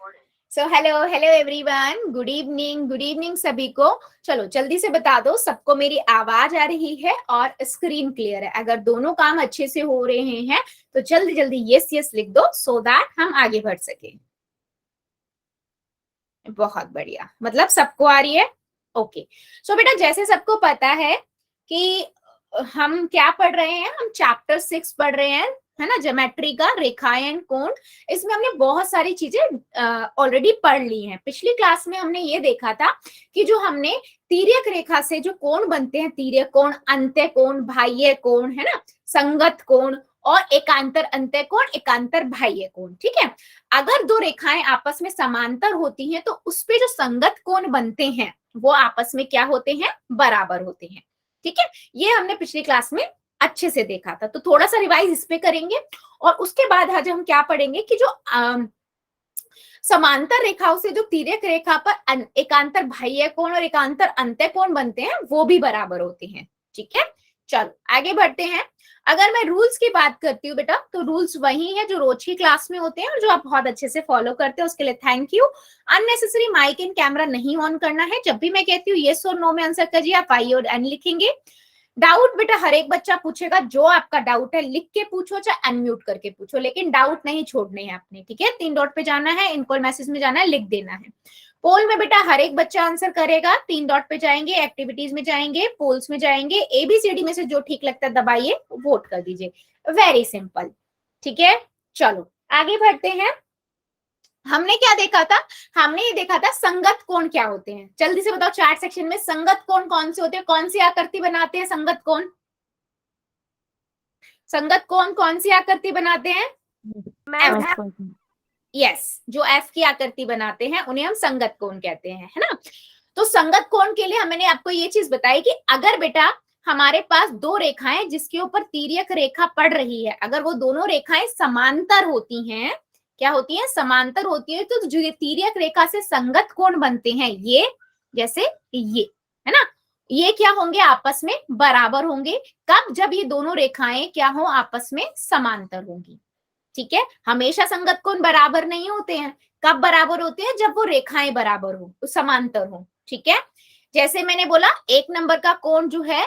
So hello hello everyone, good evening सभी को। चलो जल्दी से बता दो सबको मेरी आवाज आ रही है और स्क्रीन क्लियर है। अगर दोनों काम अच्छे से हो रहे हैं तो जल्दी जल्दी यस यस लिख दो सो दैट हम आगे बढ़ सके। बहुत बढ़िया, मतलब सबको आ रही है। ओके सो बेटा, जैसे सबको पता है कि हम क्या पढ़ रहे हैं, हम चैप्टर 6 पढ़ रहे हैं, है ना, ज्योमेट्री का, रेखाएं एंड कोण। इसमें हमने बहुत सारी चीजें ऑलरेडी पढ़ ली हैं। पिछली क्लास में हमने ये देखा था कि जो हमने तिर्यक रेखा से जो कोण बनते हैं, तिर्यक कोण, अंत्य कोण, बाह्य कोण, है ना, संगत कोण और एकांतर अंत्य कोण, एकांतर बाह्य कोण। ठीक है, अगर दो रेखाएं आपस में समांतर होती हैं तो उसपे जो संगत कोण बनते हैं वो आपस में क्या होते हैं, बराबर होते हैं। ठीक है, ये हमने पिछली क्लास में अच्छे से देखा था, तो थोड़ा सा रिवाइज इस पे करेंगे और उसके बाद आज हम क्या पढ़ेंगे कि जो समांतर रेखाओं से जो तिर्यक रेखा पर एकांतर बाह्य कोण और एकांतर अंत्य कोण बनते हैं वो भी बराबर होते हैं। ठीक है, चलो आगे बढ़ते हैं। अगर मैं रूल्स की बात करती हूँ बेटा, तो रूल्स वही है जो रोज की क्लास में होते हैं और जो आप बहुत अच्छे से फॉलो करते हैं, उसके लिए thank you. Unnecessary mic and camera नहीं ऑन करना है। जब भी मैं कहती हूँ येस और नो में आंसर करिए, आप आई और एन लिखेंगे। डाउट बेटा हर एक बच्चा पूछेगा, जो आपका डाउट है लिख के पूछो चाहे अनम्यूट करके पूछो, लेकिन डाउट नहीं छोड़ने हैं आपने। ठीक है, 3 डॉट पे जाना है, इनकॉल मैसेज में जाना है, लिख देना है। पोल में बेटा हर एक बच्चा आंसर करेगा। 3 डॉट पे जाएंगे, एक्टिविटीज में जाएंगे, पोल्स में जाएंगे, एबीसीडी में से जो ठीक लगता है दबाइए, वोट कर दीजिए। Very simple. ठीक है, चलो आगे बढ़ते हैं। हमने क्या देखा था, हमने ये देखा था संगत कोण क्या होते हैं। जल्दी से बताओ चैट सेक्शन में, संगत कोण कौन से होते हैं, कौन सी आकृति बनाते हैं संगत कोण? संगत कोण कौन सी आकृति बनाते हैं? यस, जो एफ की आकृति बनाते हैं उन्हें हम संगत कोण कहते हैं, है ना। तो संगत कोण के लिए मैंने आपको ये चीज बताई कि अगर बेटा हमारे पास दो रेखाएं जिसके ऊपर तिर्यक रेखा पड़ रही है, अगर वो दोनों रेखाएं समांतर होती हैं, क्या होती हैं, समांतर होती है, तो जो तिर्यक रेखा से संगत कोण बनते हैं ये, जैसे ये, है ना, ये क्या होंगे, आपस में बराबर होंगे। कब? जब ये दोनों रेखाएं क्या हो, आपस में समांतर होंगी। ठीक है, हमेशा संगत कोण बराबर नहीं होते हैं। कब बराबर होते हैं? जब वो रेखाएं बराबर हो, समांतर हो। ठीक है, जैसे मैंने बोला 1 नंबर का कोण जो है,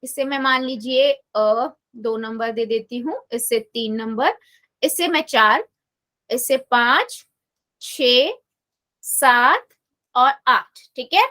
इससे मैं मान लीजिए 2 नंबर दे देती हूँ, इससे 3 नंबर, इससे मैं 4, इससे 5, 6, 7 और 8। ठीक है,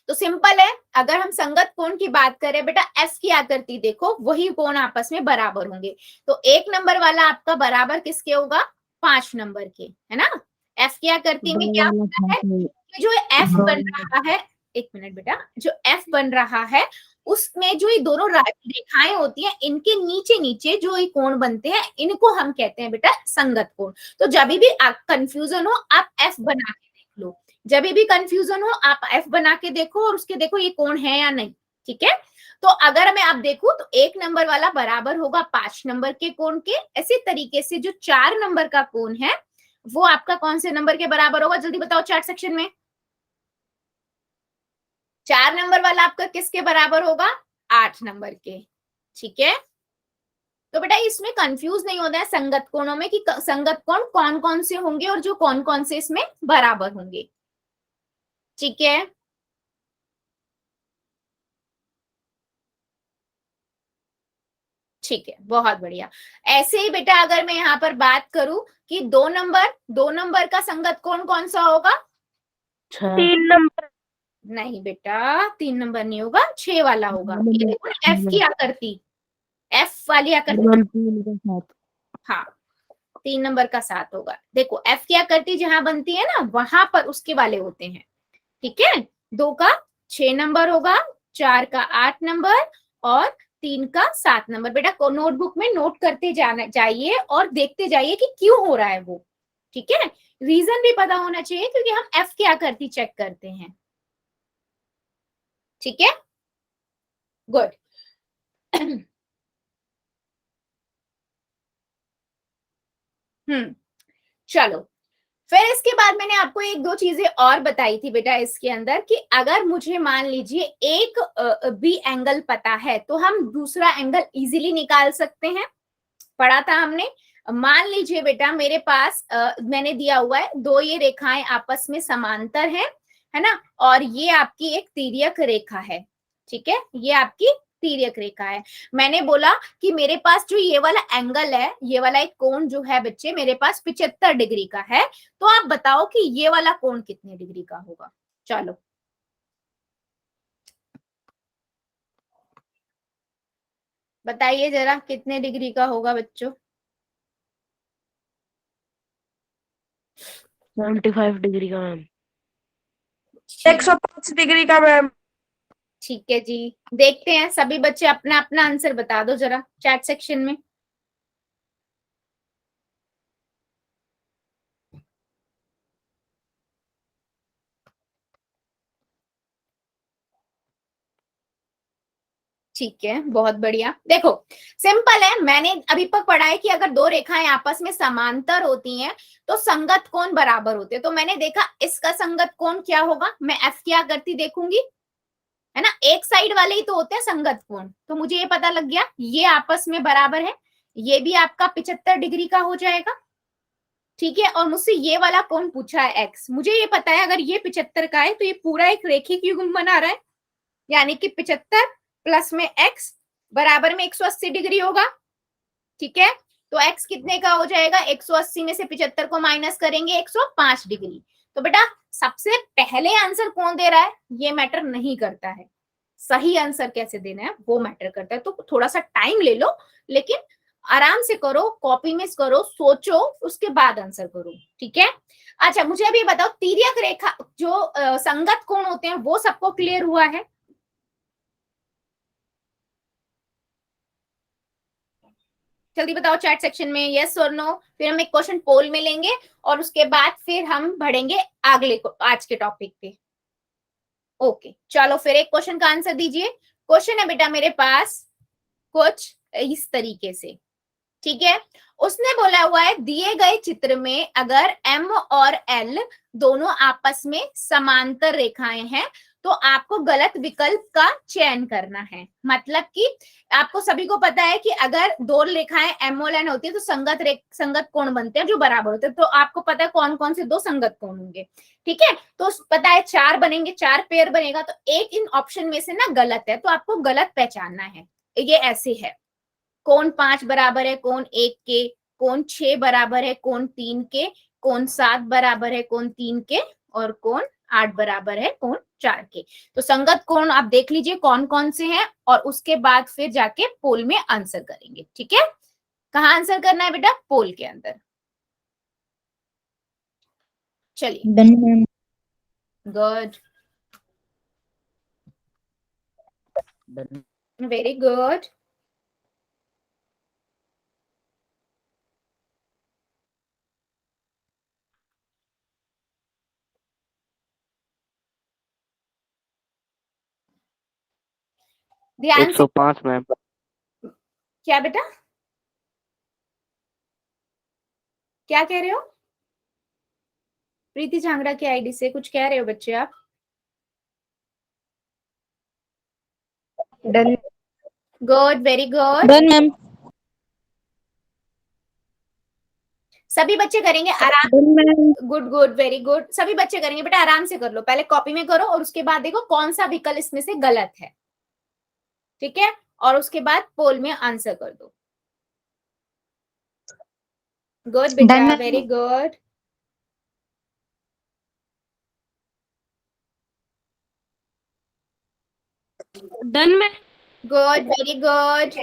तो सिंपल है। अगर हम संगत कोण की बात करें बेटा, एफ की आकृति देखो, वही कोण आपस में बराबर होंगे। तो 1 नंबर वाला आपका बराबर किसके होगा? 5 नंबर के, है ना। एफ की आकृति में क्या होता है कि जो एफ बन रहा है, 1 मिनट बेटा, जो एफ बन रहा है उसमें जो ये दोनों रेखाएं होती हैं, इनके नीचे नीचे जो ये कोण बनते हैं, इनको हम कहते हैं बेटा संगत कोण। तो जब भी कंफ्यूजन हो, आप एफ बना के देख लो। जब भी कंफ्यूजन हो, आप एफ बना के देखो और उसके देखो ये कोण है या नहीं। ठीक है, तो अगर मैं आप देखूं तो 1 नंबर वाला बराबर होगा 5 नंबर के कोण के। ऐसे तरीके से जो 4 नंबर का कोण है वो आपका कौन से नंबर के बराबर होगा, जल्दी बताओ चैट सेक्शन में। 4 नंबर वाला आपका किसके बराबर होगा? 8 नंबर के। ठीक है, तो बेटा इसमें कंफ्यूज नहीं होता है संगत कोणों में कि संगत कोण कौन कौन से होंगे और जो कौन कौन से इसमें बराबर होंगे। ठीक है, ठीक है, बहुत बढ़िया। ऐसे ही बेटा अगर मैं यहाँ पर बात करूं कि 2 नंबर का संगत कोण कौन सा होगा? 3 नंबर। नहीं बेटा, 3 नंबर नहीं होगा, 6 वाला होगा। ये देखो एफ की आकृति, एफ वाली आकृति, हाँ 3 नंबर का 7 होगा। देखो एफ की आकृति जहां बनती है ना, वहां पर उसके वाले होते हैं। ठीक है, 2 का 6 नंबर होगा, 4 का 8 नंबर और 3 का 7 नंबर। बेटा को नोटबुक में नोट करते जाना जाइए और देखते जाइए कि क्यों हो रहा है वो। ठीक है, रीजन भी पता होना चाहिए क्योंकि हम एफ की आकृति चेक करते हैं। ठीक है, गुड। चलो, फिर इसके बाद मैंने आपको एक दो चीजें और बताई थी बेटा इसके अंदर कि अगर मुझे मान लीजिए एक बी एंगल पता है तो हम दूसरा एंगल इजीली निकाल सकते हैं। पढ़ा था हमने मान लीजिए बेटा मेरे पास मैंने दिया हुआ है दो ये रेखाएं आपस में समांतर है ना, और ये आपकी एक तिर्यक रेखा है, ठीक है, ये आपकी तिर्यक रेखा है। मैंने बोला कि मेरे पास जो ये वाला एंगल है, ये वाला एक कोण जो है बच्चे मेरे पास 75 डिग्री का है, तो आप बताओ कि ये वाला कोण कितने डिग्री का होगा। चलो बताइए जरा कितने डिग्री का होगा बच्चों। 75 डिग्री का मैम। 105 डिग्री का मैम। ठीक है जी, देखते हैं सभी बच्चे अपना अपना आंसर बता दो जरा चैट सेक्शन में। ठीक है, बहुत बढ़िया। देखो सिंपल है, मैंने अभी तक पढ़ा है कि अगर दो रेखाएं आपस में समांतर होती हैं तो संगत कोण बराबर होते हैं। तो मैंने देखा इसका संगत कोण क्या होगा, मैं एफ क्या करती देखूंगी, है ना, एक साइड वाले ही तो होते हैं संगत कोण, तो मुझे ये पता लग गया ये आपस में बराबर है, ये भी आपका 75 डिग्री का हो जाएगा, ठीक है। और मुझसे ये वाला कोण पूछा है एक्स, मुझे ये पता है अगर ये 75 का है तो ये पूरा एक रेखिक युग्म बना रहा है, यानी कि 75 प्लस में एक्स बराबर में 180 डिग्री होगा, ठीक है। तो एक्स कितने का हो जाएगा, 180 में से 75 को माइनस करेंगे 105 डिग्री। तो बेटा सबसे पहले आंसर कौन दे रहा है ये मैटर नहीं करता है, सही आंसर कैसे देना है वो मैटर करता है। तो थोड़ा सा टाइम ले लो, लेकिन आराम से करो, कॉपी में करो, सोचो, उसके बाद आंसर करो, ठीक है। अच्छा मुझे अभी बताओ तिर्यक रेखा जो संगत कोण होते हैं वो सबको क्लियर हुआ है। जल्दी बताओ चैट सेक्शन में यस और नो, फिर हम एक क्वेश्चन पोल में लेंगे और उसके बाद फिर हम बढ़ेंगे अगले आज के टॉपिक पे। ओके चलो फिर एक क्वेश्चन का आंसर दीजिए। क्वेश्चन है बेटा मेरे पास कुछ इस तरीके से, ठीक है। उसने बोला हुआ है दिए गए चित्र में अगर एम और एल दोनों आपस में समांतर रेखाएं हैं तो आपको गलत विकल्प का चयन करना है। मतलब कि आपको सभी को पता है कि अगर दो रेखाएं एम और एन होती है तो संगत कोण बनते हैं जो बराबर होते हैं, तो आपको पता है कौन कौन से दो संगत कोण होंगे, ठीक है। तो पता है चार बनेंगे, चार पेयर बनेगा, तो एक इन ऑप्शन में से ना गलत है, तो आपको गलत पहचानना है। ये ऐसे है, कोण 5 बराबर है कोण 1 के, कोण 6 बराबर है कोण 3 के, कोण 7 बराबर है कोण 3 के, और कोण 8 बराबर है कोण 4 के। तो संगत कोण आप देख लीजिए कौन कौन से हैं और उसके बाद फिर जाके पोल में आंसर करेंगे, ठीक है। कहाँ आंसर करना है बेटा, पोल के अंदर। चलिए गुड, वेरी गुड। ध्यान से 105 मैम। क्या बेटा, क्या कह रहे हो, प्रीति झांगड़ा की आईडी से कुछ कह रहे हो बच्चे आप। Done. Good, very good. Done ma'am. सभी बच्चे करेंगे आराम, done ma'am. Good good, very good. सभी बच्चे करेंगे बेटा, आराम से कर लो, पहले कॉपी में करो और उसके बाद देखो कौन सा विकल्प इसमें से गलत है, ठीक है, और उसके बाद पोल में आंसर कर दो। गुड बेटा, done very good. Done ma'am. Good, very good.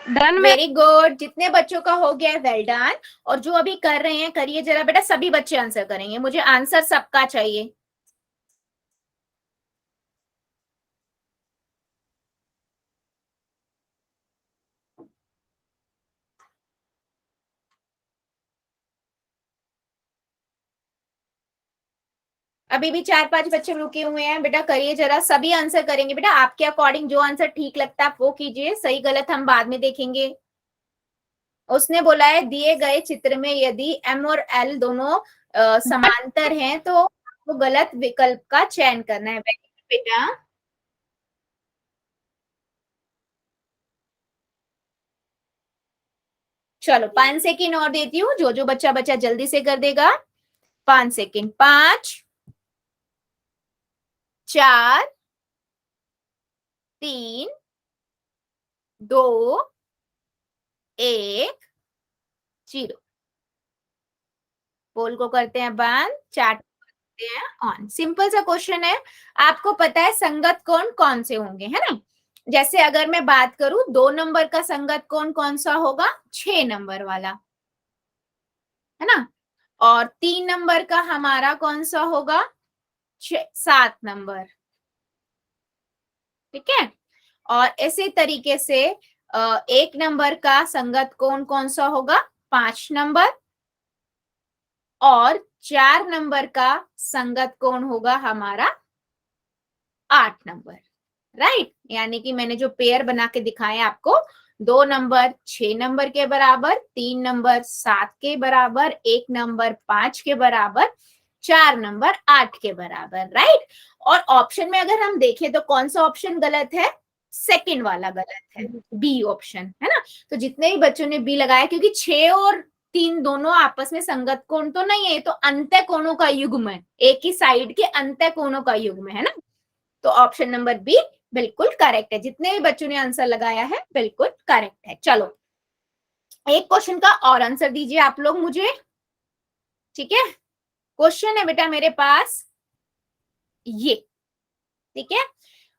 Done ma'am. Very good, जितने बच्चों का हो गया है वेल डन। और जो अभी कर रहे हैं करिए जरा बेटा, सभी बच्चे आंसर करेंगे, मुझे आंसर सबका चाहिए। अभी भी 4-5 बच्चे रुके हुए हैं बेटा, करिए जरा, सभी आंसर करेंगे बेटा, आपके अकॉर्डिंग जो आंसर ठीक लगता है आप वो कीजिए, सही गलत हम बाद में देखेंगे। उसने बोला है दिए गए चित्र में यदि M और L दोनों समांतर हैं तो आपको गलत विकल्प का चयन करना है बेटा। चलो 5 सेकेंड और देती हूँ, जो जो बच्चा बच्चा जल्दी से कर देगा। 5 सेकेंड, 5, 4, 3, 2, 1, 0। पोल को करते हैं बंद, चार्ट करते हैं ऑन। सिंपल सा क्वेश्चन है, आपको पता है संगत कोण कौन से होंगे, है ना। जैसे अगर मैं बात करूं 2 नंबर का संगत कोण कौन सा होगा, 6 नंबर वाला, है ना। और 3 नंबर का हमारा कौन सा होगा, 7 नंबर, ठीक है। और इसी तरीके से 1 नंबर का संगत कोण कौन सा होगा, 5 नंबर। और 4 नंबर का संगत कोण होगा हमारा 8 नंबर, राइट। यानी कि मैंने जो पेयर बना के दिखाए आपको, 2 नंबर 6 नंबर के बराबर, 3 नंबर 7 के बराबर, 1 नंबर 5 के बराबर, 4 नंबर 8 के बराबर, राइट। और ऑप्शन में अगर हम देखें तो कौन सा ऑप्शन गलत है, सेकंड वाला गलत है, बी ऑप्शन, है ना। तो जितने भी बच्चों ने बी लगाया, क्योंकि 6 और 3 दोनों आपस में संगत कोण तो नहीं है, तो अंतः कोणों का युग्म है, एक ही साइड के अंतः कोणों का युग्म है ना। तो ऑप्शन नंबर बी बिल्कुल करेक्ट है, जितने भी बच्चों ने आंसर लगाया है बिल्कुल करेक्ट है। चलो एक क्वेश्चन का और आंसर दीजिए आप लोग मुझे, ठीक है। क्वेश्चन है बेटा मेरे पास ये, ठीक है।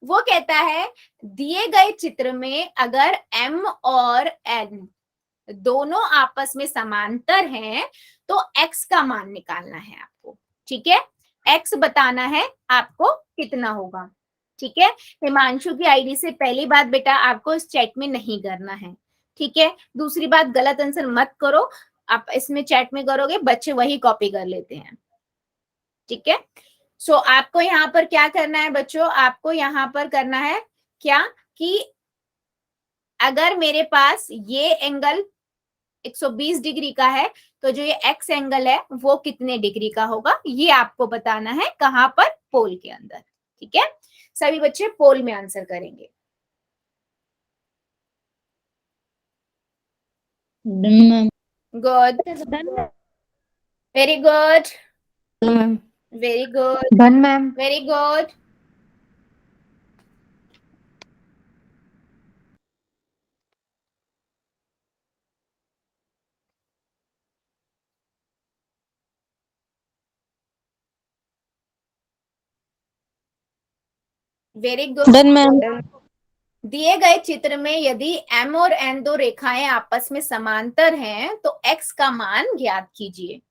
वो कहता है दिए गए चित्र में अगर M और N दोनों आपस में समांतर हैं तो X का मान निकालना है आपको, ठीक है। X बताना है आपको कितना होगा, ठीक है। हिमांशु की आईडी से पहली बात बेटा आपको इस चैट में नहीं करना है, ठीक है। दूसरी बात गलत आंसर मत करो, आप इसमें चैट में करोगे बच्चे वही कॉपी कर लेते हैं, ठीक है। सो आपको यहाँ पर क्या करना है बच्चों, आपको यहाँ पर करना है क्या कि अगर मेरे पास ये एंगल 120 डिग्री का है तो जो ये एक्स एंगल है वो कितने डिग्री का होगा, ये आपको बताना है, कहां पर, पोल के अंदर, ठीक है। सभी बच्चे पोल में आंसर करेंगे। Good, very good, very good, done ma'am. Very good. Very good. Done ma'am. दिए गए चित्र में यदि M और N दो रेखाएं आपस में समांतर हैं तो X का मान ज्ञात कीजिए।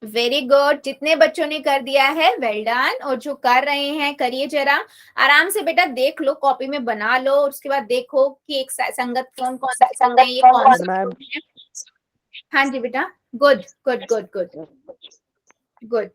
वेरी गुड, जितने बच्चों ने कर दिया है वेल डन, और जो कर रहे हैं करिए जरा आराम से बेटा, देख लो कॉपी में बना लो, और उसके बाद देखो कि एक संगत कौन कौन सा है, ये कौन सा है। हाँ जी बेटा, good good good good good.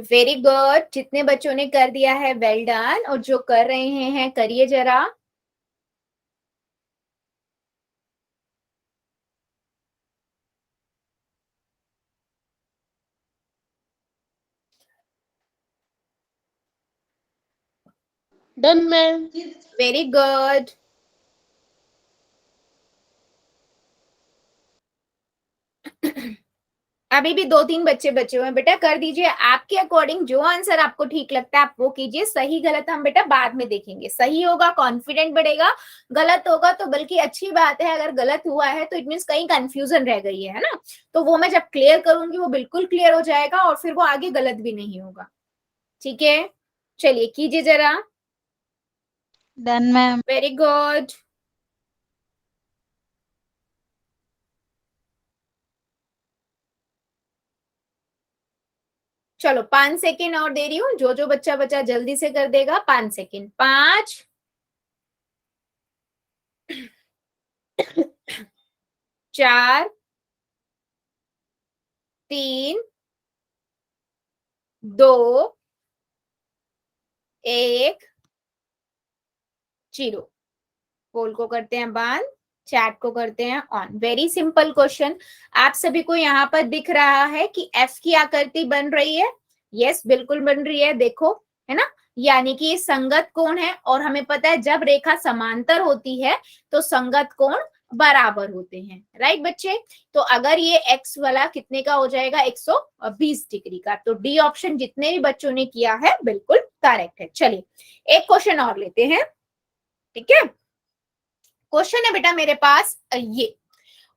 Very good, जितने बच्चों ने कर दिया है वेल डन, और जो कर रहे हैं करिए जरा। Done ma'am. Very good. अभी भी 2-3 बच्चे बचे हुए हैं बेटा, कर दीजिए आपके अकॉर्डिंग जो आंसर आपको ठीक लगता है आप वो कीजिए। सही गलत हम बेटा बाद में देखेंगे। सही होगा कॉन्फिडेंट बढ़ेगा, गलत होगा तो बल्कि अच्छी बात है, अगर गलत हुआ है तो इट मीन्स कहीं कंफ्यूजन रह गई है ना, तो वो मैं जब क्लियर करूंगी वो बिल्कुल क्लियर हो जाएगा और फिर वो आगे गलत भी नहीं होगा। ठीक है, चलिए कीजिए जरा। Done, ma'am. Very good. चलो 5 सेकेंड और दे रही हूँ, जो जो बच्चा बच्चा जल्दी से कर देगा। 5 सेकेंड, 5 4 3 2 1 0। पोल को करते हैं बंद, चैट को करते हैं ऑन। Very simple question. आप सभी को यहाँ पर दिख रहा है कि एफ की आकृति बन रही है? यस बिल्कुल बन रही है, देखो, है ना। यानी कि ये संगत कोण है और हमें पता है जब रेखा समांतर होती है तो संगत कोण बराबर होते हैं। राइट बच्चे, तो अगर ये एक्स वाला कितने का हो जाएगा? 120 डिग्री का। तो डी ऑप्शन जितने भी बच्चों ने किया है बिल्कुल करेक्ट है। चलिए एक क्वेश्चन और लेते हैं, ठीक है। क्वेश्चन है बेटा मेरे पास ये,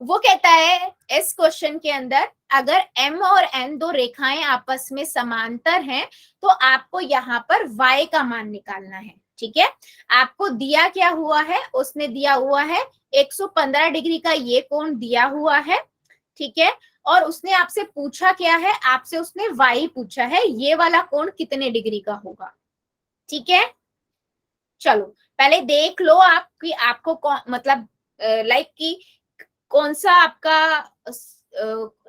वो कहता है इस क्वेश्चन के अंदर अगर m और n दो रेखाएं आपस में समांतर हैं तो आपको यहाँ पर y का मान निकालना है। ठीक है, आपको दिया क्या हुआ है? उसने दिया हुआ है 115 डिग्री का ये कोण दिया हुआ है, ठीक है। और उसने आपसे पूछा क्या है? आपसे उसने y पूछा है, ये वाला कोण कितने डिग्री का होगा। ठीक है, चलो पहले देख लो आप कि आपको मतलब लाइक कि कौन सा आपका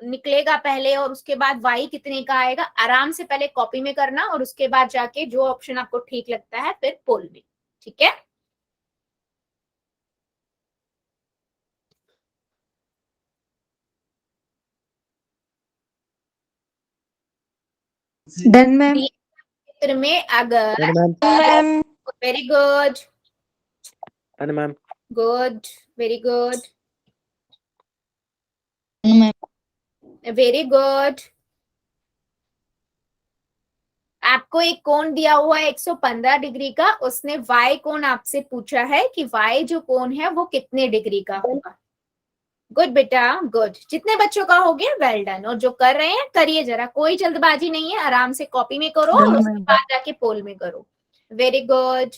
निकलेगा पहले और उसके बाद y कितने का आएगा। आराम से पहले कॉपी में करना और उसके बाद जाके जो ऑप्शन आपको ठीक लगता है फिर पोल में। ठीक है, Done, ma'am. चित्र में अगर ma'am. Very good ma'am. Good very good Done, ma'am. Very good. आपको एक कोण दिया हुआ है 115 डिग्री का, उसने y कोण आपसे पूछा है कि y जो कोण है वो कितने डिग्री का होगा। गुड बेटा गुड, जितने बच्चों का हो गया वेल डन। और जो कर रहे हैं करिए जरा, कोई जल्दबाजी नहीं है, आराम से कॉपी में करो और उसके बाद जाके पोल में करो। Very good.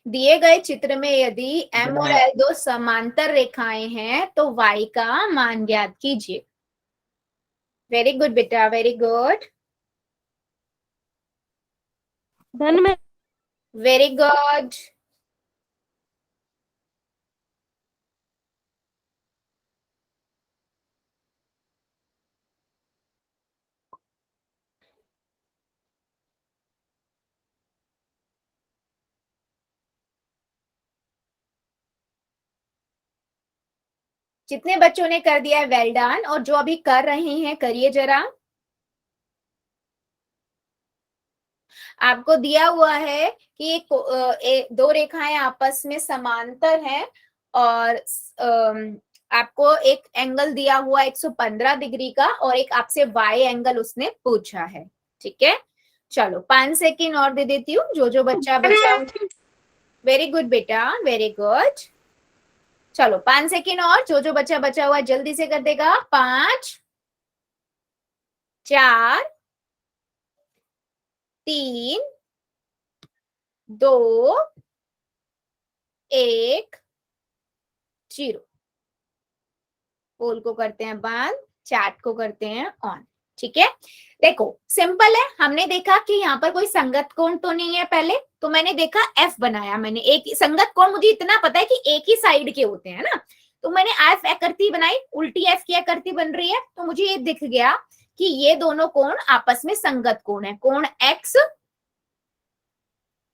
दिए गए चित्र में यदि m और l दो समांतर रेखाएं हैं तो y का मान ज्ञात कीजिए। वेरी गुड बेटा very good Done, ma'am. Very good. जितने बच्चों ने कर दिया है वेल डन, और जो अभी कर रहे हैं करिए जरा। आपको दिया हुआ है कि दो रेखाएं आपस में समांतर हैं और आपको एक एंगल दिया हुआ 115 डिग्री का और एक आपसे वाई एंगल उसने पूछा है। ठीक है, चलो 5 सेकेंड और दे देती हूँ, जो जो बच्चा बचा। वेरी गुड बेटा वेरी गुड। चलो 5 सेकेंड और, जो जो बच्चा बचा हुआ जल्दी से कर देगा। 5 4 3 2 1 0। पोल को करते हैं बंद, चैट को करते हैं ऑन। ठीक है, देखो सिंपल है। हमने देखा कि यहाँ पर कोई संगत कोण तो नहीं है पहले, तो मैंने देखा एफ बनाया। मैंने एक संगत कोण, मुझे इतना पता है कि एक ही साइड के होते हैं ना, तो मैंने एफ आकृति बनाई, उल्टी एफ की आकृति बन रही है, तो मुझे ये दिख गया कि ये दोनों कोण आपस में संगत कोण है, कोण एक्स,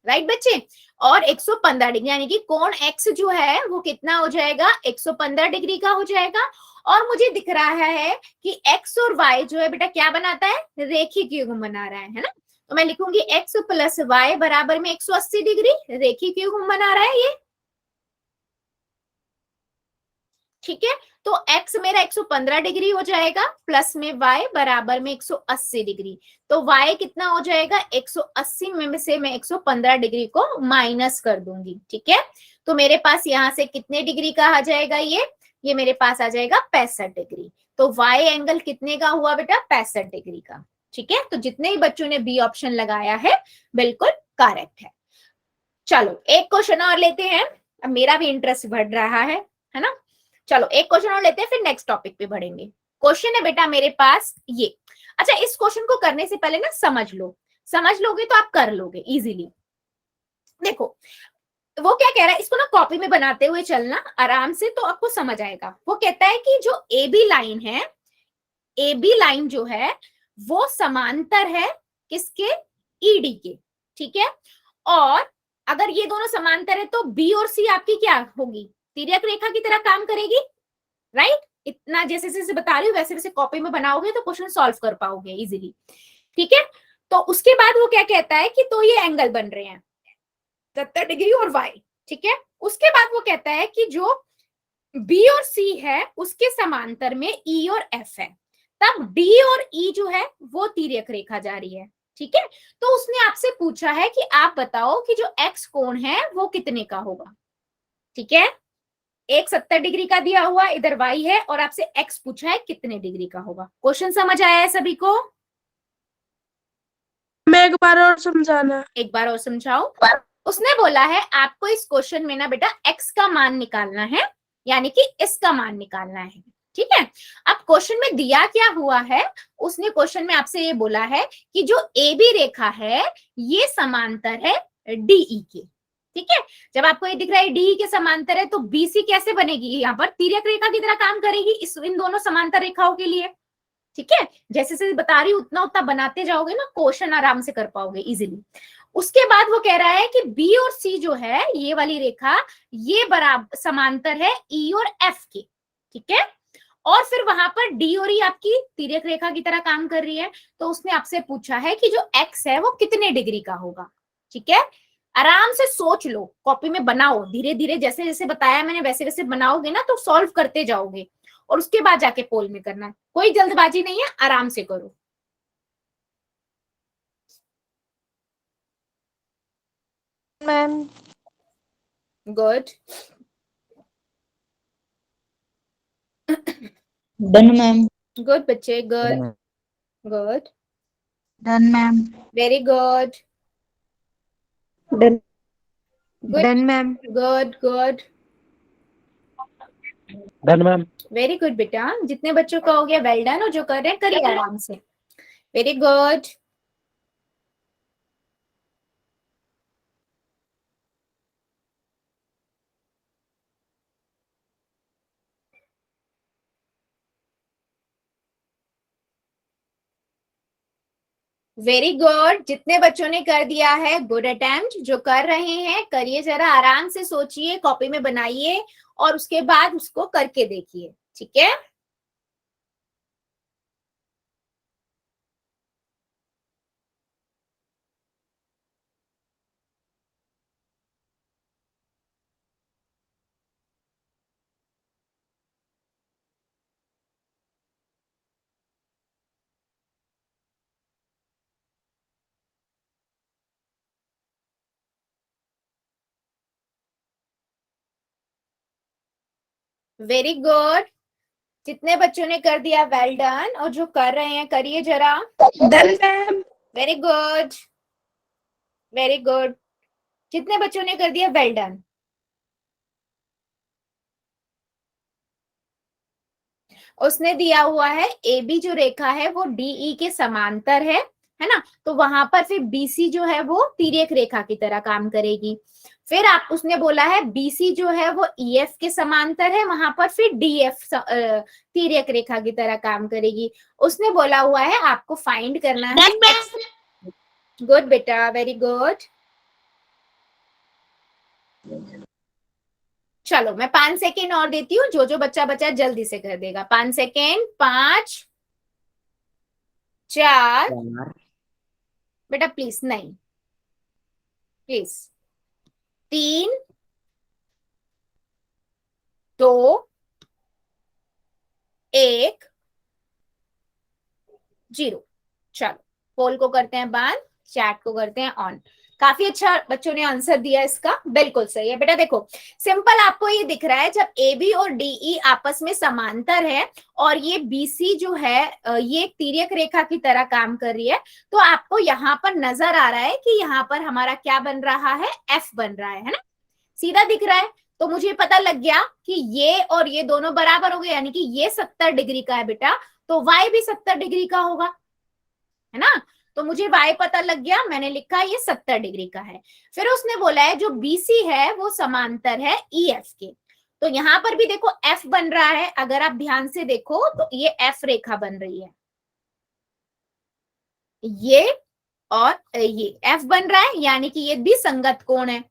राइट बच्चे, और 115 डिग्री, यानी कि कोण x जो है वो कितना हो जाएगा? 115 डिग्री का हो जाएगा। और मुझे दिख रहा है कि x और y जो है बेटा क्या बनाता है, रेखीय युग्म बना रहा है ना। तो मैं लिखूंगी x प्लस y बराबर में 180 डिग्री, रेखीय युग्म बना रहा है ये, ठीक है। तो x मेरा 115 डिग्री हो जाएगा, प्लस में y बराबर में 180 डिग्री। तो y कितना हो जाएगा, 180 में से मैं 115 डिग्री को माइनस कर दूंगी, ठीक है। तो मेरे पास यहाँ से कितने डिग्री का आ जाएगा, ये मेरे पास आ जाएगा 65 डिग्री। तो y एंगल कितने का हुआ बेटा, 65 डिग्री का, ठीक है। तो जितने ही बच्चों ने बी ऑप्शन लगाया है बिल्कुल करेक्ट है। चलो एक क्वेश्चन और लेते हैं, अब मेरा भी इंटरेस्ट बढ़ रहा है ना। चलो एक क्वेश्चन और लेते हैं, फिर नेक्स्ट टॉपिक पे बढ़ेंगे। क्वेश्चन है बेटा मेरे पास ये। अच्छा, इस क्वेश्चन को करने से पहले ना समझ लो, समझ लोगे तो आप कर लोगे इजीली। देखो वो क्या कह रहा है, इसको ना कॉपी में बनाते हुए चलना आराम से, तो आपको समझ आएगा। वो कहता है कि जो ए बी लाइन है, ए बी लाइन जो है वो समांतर है किसके, ईडी के, ठीक है। और अगर ये दोनों समांतर है तो बी और सी आपकी क्या होगी, तिर्यक रेखा की तरह काम करेगी, राइट। इतना जैसे जैसे बता रही हूँ वैसे वैसे कॉपी में बनाओगे तो क्वेश्चन सॉल्व कर पाओगे इजीली, ठीक है। तो उसके बाद वो क्या कहता है कि तो ये एंगल बन रहे हैं 70 डिग्री और वाई, ठीक है। उसके बाद वो कहता है कि जो बी और सी है उसके समांतर में ई और एफ है, तब डी और ई जो है वो तिर्यक रेखा जा रही है, ठीक है। तो उसने आपसे पूछा है कि आप बताओ कि जो एक्स कोण है वो कितने का होगा, ठीक है। एक 70 डिग्री का दिया हुआ, इधर वाई है, और आपसे एक्स पूछा है कितने डिग्री का होगा। क्वेश्चन समझ आया है सभी को? मैं एक बार और समझाना। एक बार और समझाओ। उसने बोला है आपको इस क्वेश्चन में ना बेटा एक्स का मान निकालना है, यानी कि इसका मान निकालना है, ठीक है। अब क्वेश्चन में दिया क्या हुआ है, उसने क्वेश्चन में आपसे ये बोला है कि जो ए बी रेखा है ये समांतर है डीई के, ठीक है। जब आपको ये दिख रहा है डीई के समांतर है तो बीसी कैसे बनेगी, यहाँ पर तिर्यक रेखा की तरह काम करेगी इन दोनों समांतर रेखाओं के लिए, ठीक है। जैसे जैसे बता रही हूँ उतना उतना बनाते जाओगे ना, क्वेश्चन आराम से कर पाओगे इजीली। उसके बाद वो कह रहा है कि बी और सी जो है ये वाली रेखा ये बराबर समांतर है ई और एफ के, ठीक है। और फिर वहां पर डी और ई आपकी तिर्यक रेखा की तरह काम कर रही है। तो उसने आपसे पूछा है कि जो एक्स है वो कितने डिग्री का होगा, ठीक है। आराम से सोच लो, कॉपी में बनाओ, धीरे धीरे जैसे जैसे बताया मैंने वैसे वैसे बनाओगे ना तो सॉल्व करते जाओगे, और उसके बाद जाके पोल में करना है। कोई जल्दबाजी नहीं है, आराम से करो। Ma'am good. Done ma'am. Good बच्चे, good good, done ma'am. Very good, done good done ma'am. Good good, Done, ma'am. Very good बेटा। जितने बच्चों का हो गया वेल डन, और जो कर रहे हैं करिए आराम से, वेरी गुड। वेरी गुड, जितने बच्चों ने कर दिया है गुड अटेम्प्ट। जो कर रहे हैं करिए, जरा आराम से सोचिए, कॉपी में बनाइए और उसके बाद उसको करके देखिए, ठीक है। वेरी गुड, जितने बच्चों ने कर दिया वेल डन, और जो कर रहे हैं करिए जरा। Done ma'am. Very good, very good, जितने बच्चों ने कर दिया वेल डन। उसने दिया हुआ है ए बी जो रेखा है वो डीई के समांतर है ना। तो वहां पर फिर बीसी जो है वो तिर्यक रेखा की तरह काम करेगी। फिर आप उसने बोला है बीसी जो है वो ईएफ के समांतर है, वहां पर फिर डीएफ तिर्यक रेखा की तरह काम करेगी। उसने बोला हुआ है आपको फाइंड करना है। गुड बेटा, वेरी गुड। चलो मैं 5 सेकेंड और देती हूँ, जो जो बच्चा बचा जल्दी से कर देगा। 5 सेकेंड, 5 4 बेटा प्लीज, नहीं प्लीज, 3 2 1 0। चलो पोल को करते हैं बंद, चैट को करते हैं ऑन। काफी अच्छा बच्चों ने आंसर दिया इसका, बिल्कुल सही है बेटा। देखो सिंपल आपको ये दिख रहा है, जब ए बी और डीई आपस में समांतर है और ये बीसी जो है ये एक तिर्यक रेखा की तरह काम कर रही है, तो आपको यहाँ पर नजर आ रहा है कि यहाँ पर हमारा क्या बन रहा है, एफ बन रहा है ना, सीधा दिख रहा है। तो मुझे पता लग गया कि ये और ये दोनों बराबर हो गए, यानी कि ये 70 डिग्री का है बेटा, तो वाई भी 70 डिग्री का होगा, है ना। तो मुझे y पता लग गया, मैंने लिखा ये 70 डिग्री का है। फिर उसने बोला है जो BC है वो समांतर है EF के, तो यहां पर भी देखो F बन रहा है, अगर आप ध्यान से देखो तो ये F रेखा बन रही है, ये और ये F बन रहा है, यानी कि ये भी संगत कोण है,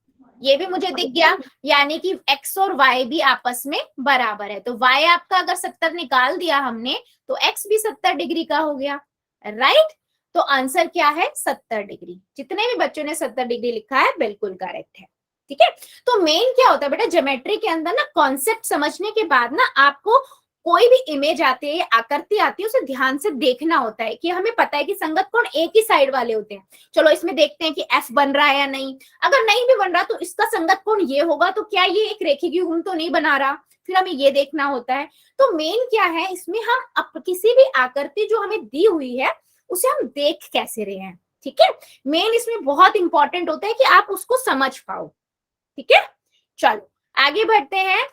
ये भी मुझे दिख गया, यानी कि x और y भी आपस में बराबर है। तो y आपका अगर 70 निकाल दिया हमने तो x भी 70 डिग्री का हो गया, राइट। तो आंसर क्या है, 70 डिग्री। जितने भी बच्चों ने 70 डिग्री लिखा है बिल्कुल करेक्ट है, ठीक है। तो मेन क्या होता है बेटा, ज्योमेट्री के अंदर ना कॉन्सेप्ट समझने के बाद ना आपको कोई भी इमेज आती है या आकृति आती है उसे ध्यान से देखना होता है, कि हमें पता है कि संगत कोण एक ही साइड वाले होते हैं। चलो इसमें देखते हैं कि एफ बन रहा है या नहीं, अगर नहीं भी बन रहा तो इसका संगत कोण ये होगा, तो क्या ये एक रेखीय युग्म तो नहीं बना रहा, फिर हमें ये देखना होता है। तो मेन क्या है इसमें, हम किसी भी आकृति जो हमें दी हुई है उसे हम देख कैसे रहे हैं, ठीक है। मेन इसमें बहुत इंपॉर्टेंट होता है कि आप उसको समझ पाओ, ठीक है। चलो आगे बढ़ते हैं,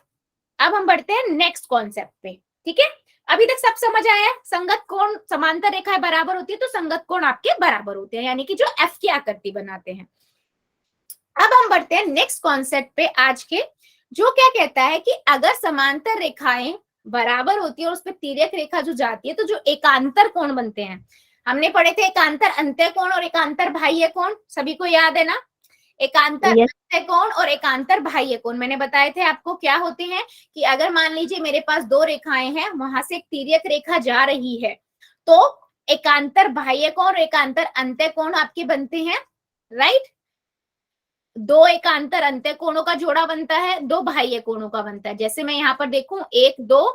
अब हम बढ़ते हैं नेक्स्ट कॉन्सेप्ट पे, ठीक है। अभी तक सब समझ आया है, संगत कोण समांतर रेखाएं बराबर होती है तो संगत कोण आपके बराबर होते हैं, यानी कि जो एफ की आकृति बनाते हैं। अब हम बढ़ते हैं नेक्स्ट कॉन्सेप्ट पे आज के, जो क्या कहता है कि अगर समांतर रेखाएं बराबर होती है और उस पर तिर्यक रेखा जो जाती है तो जो एकांतर कोण बनते हैं, हमने पढ़े थे एकांतर अंत्य कोण और एकांतर बाह्य कोण, सभी को याद है ना। एकांतर अंत्य कोण और एकांतर बाह्य कोण मैंने बताए थे आपको क्या होते हैं, कि अगर मान लीजिए मेरे पास दो रेखाएं हैं, वहां से एक तिर्यक रेखा जा रही है, तो एकांतर बाह्य कोण और एकांतर अंत्य कोण आपके बनते हैं, राइट। दो एकांतर अंत्य कोणों का जोड़ा बनता है, दो बाह्य कोणों का बनता है। जैसे मैं यहाँ पर देखूं 1 2